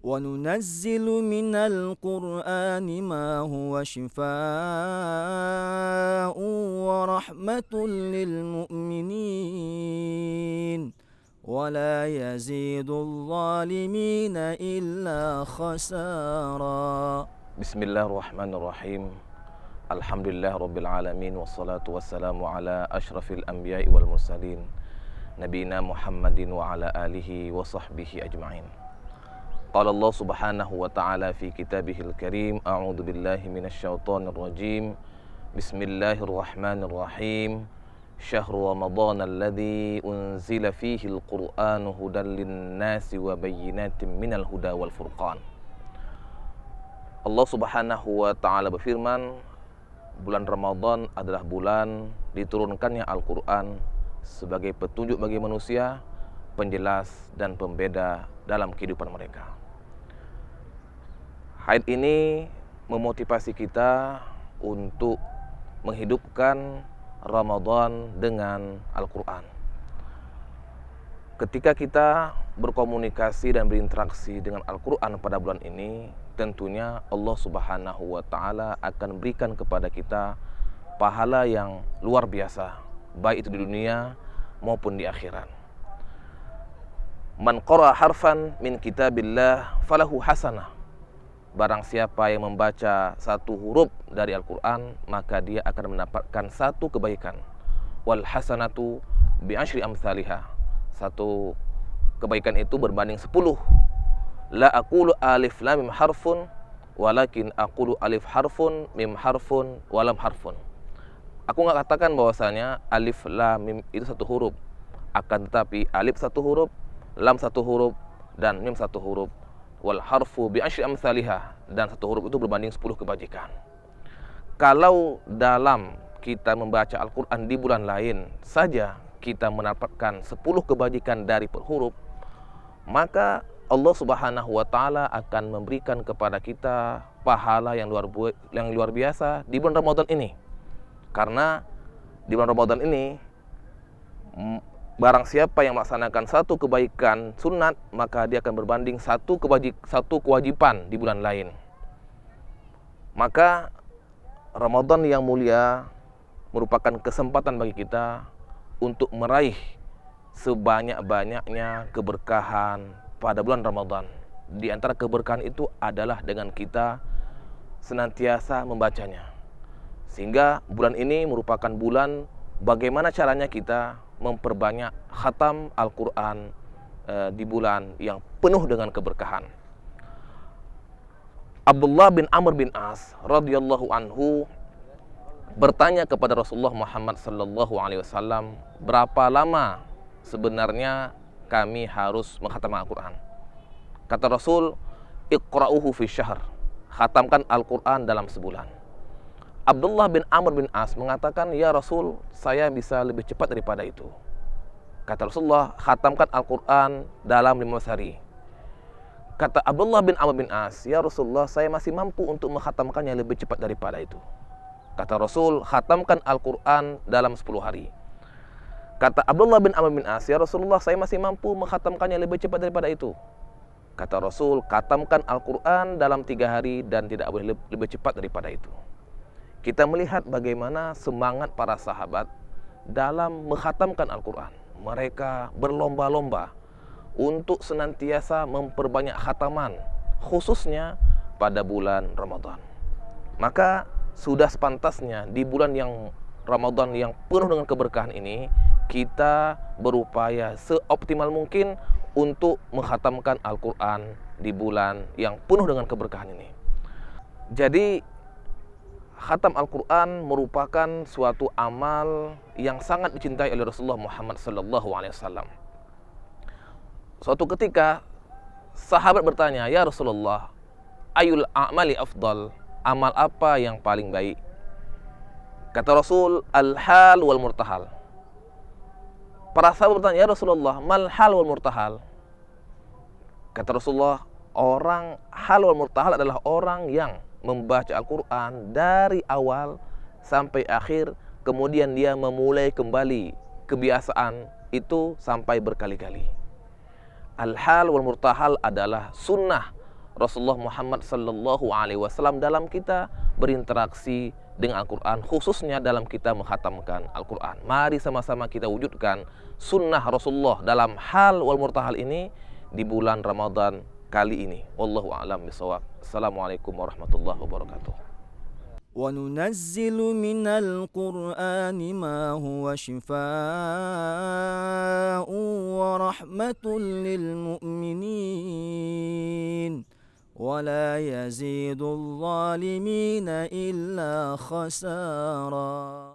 وننزل من القرآن ما هو شفاء ورحمة للمؤمنين ولا يزيد الظالمين إلا خسارا. بسم الله الرحمن الرحيم. الحمد لله رب العالمين والصلاة والسلام على أشرف الأنبياء والمرسلين نبينا محمد وعلى آله وصحبه أجمعين. قال الله سبحانه وتعالى في كتابه الكريم: أعوذ بالله من الشيطان الرجيم. بسم الله الرحمن الرحيم. شهر رمضان الذي أنزل فيه القرآن هدى للناس وبينات من الهدى والفرقان. Allah Subhanahu wa Ta'ala berfirman, bulan Ramadan adalah bulan diturunkannya Al-Quran sebagai petunjuk bagi manusia, penjelas dan pembeda dalam kehidupan mereka. Ayat ini memotivasi kita untuk menghidupkan Ramadan dengan Al-Quran. Ketika kita berkomunikasi dan berinteraksi dengan Al-Quran pada bulan ini, tentunya Allah Subhanahu wa Ta'ala akan berikan kepada kita pahala yang luar biasa, baik itu di dunia maupun di akhirat. Man qara harfan min kitabillah falahu hasanah. Barang siapa yang membaca satu huruf dari Al-Quran, maka dia akan mendapatkan satu kebaikan. Wal hasanatu bi asyri amsalihah. Satu kebaikan itu berbanding 10. La aqulu alif lam mim harfun, walakin aqulu alif harfun, mim harfun, walam harfun. Aku enggak katakan bahwasanya alif lam mim itu satu huruf. Akan tetapi alif satu huruf, lam satu huruf, dan mim satu huruf. Wal harfu bi asyri amsalihah, dan satu huruf itu berbanding 10 kebajikan. Kalau dalam kita membaca Al-Quran di bulan lain saja kita mendapatkan 10 kebajikan dari per huruf, maka Allah Subhanahu wa Ta'ala akan memberikan kepada kita pahala yang luar biasa di bulan Ramadan ini. Karena di bulan Ramadan ini barang siapa yang melaksanakan satu kebaikan sunat, maka dia akan berbanding satu kewajiban di bulan lain. Maka Ramadan yang mulia merupakan kesempatan bagi kita untuk meraih sebanyak-banyaknya keberkahan pada bulan Ramadan. Di antara keberkahan itu adalah dengan kita senantiasa membacanya. Sehingga bulan ini merupakan bulan bagaimana caranya kita memperbanyak khatam Al-Quran di bulan yang penuh dengan keberkahan. Abdullah bin Amr bin As radhiyallahu anhu bertanya kepada Rasulullah Muhammad sallallahu alaihi wasallam, berapa lama sebenarnya kami harus menghatam Al-Quran? Kata Rasul, iqra'uhu fi syahr. Khatamkan Al-Quran dalam sebulan. Abdullah bin Amr bin As mengatakan, ya Rasul, saya bisa lebih cepat daripada itu. Kata Rasulullah, khatamkan Al-Quran dalam 15 hari. Kata Abdullah bin Amr bin As, ya Rasulullah, saya masih mampu untuk menghatamkannya lebih cepat daripada itu. Kata Rasul, khatamkan Al-Quran dalam 10 hari. Kata Abdullah bin Amr bin As, ya Rasulullah, saya masih mampu menghatamkannya lebih cepat daripada itu. Kata Rasul, khatamkan Al-Quran dalam 3 hari dan tidak boleh lebih cepat daripada itu. Kita melihat bagaimana semangat para sahabat dalam menghatamkan Al-Quran. Mereka berlomba-lomba untuk senantiasa memperbanyak khataman, khususnya pada bulan Ramadan. Maka sudah sepantasnya di bulan yang Ramadan yang penuh dengan keberkahan ini, kita berupaya seoptimal mungkin untuk menghatamkan Al-Quran di bulan yang penuh dengan keberkahan ini. Jadi khatam Al-Quran merupakan suatu amal yang sangat dicintai oleh Rasulullah Muhammad SAW. Suatu ketika sahabat bertanya, ya Rasulullah, ayul a'mali afdal, amal apa yang paling baik? Kata Rasul, al-hal wal murtahal. Para sahabat bertanya, ya Rasulullah, mal hal wal murtahal? Kata Rasulullah, orang hal wal murtahal adalah orang yang membaca Al-Quran dari awal sampai akhir, kemudian dia memulai kembali kebiasaan itu sampai berkali-kali. Al-hal wal murtahal adalah sunnah Rasulullah Muhammad sallallahu alaihi wasallam dalam kita berinteraksi dengan Al-Quran, khususnya dalam kita menghatamkan Al-Quran. Mari sama-sama kita wujudkan sunnah Rasulullah dalam hal wal murtahal ini di bulan Ramadan kali ini. Wallahu a'lam bishawab. Assalamualaikum warahmatullahi wabarakatuh. وننزل من القرآن ما هو شفاء ورحمة للمؤمنين ولا يزيد الظالمين إلا خسارا.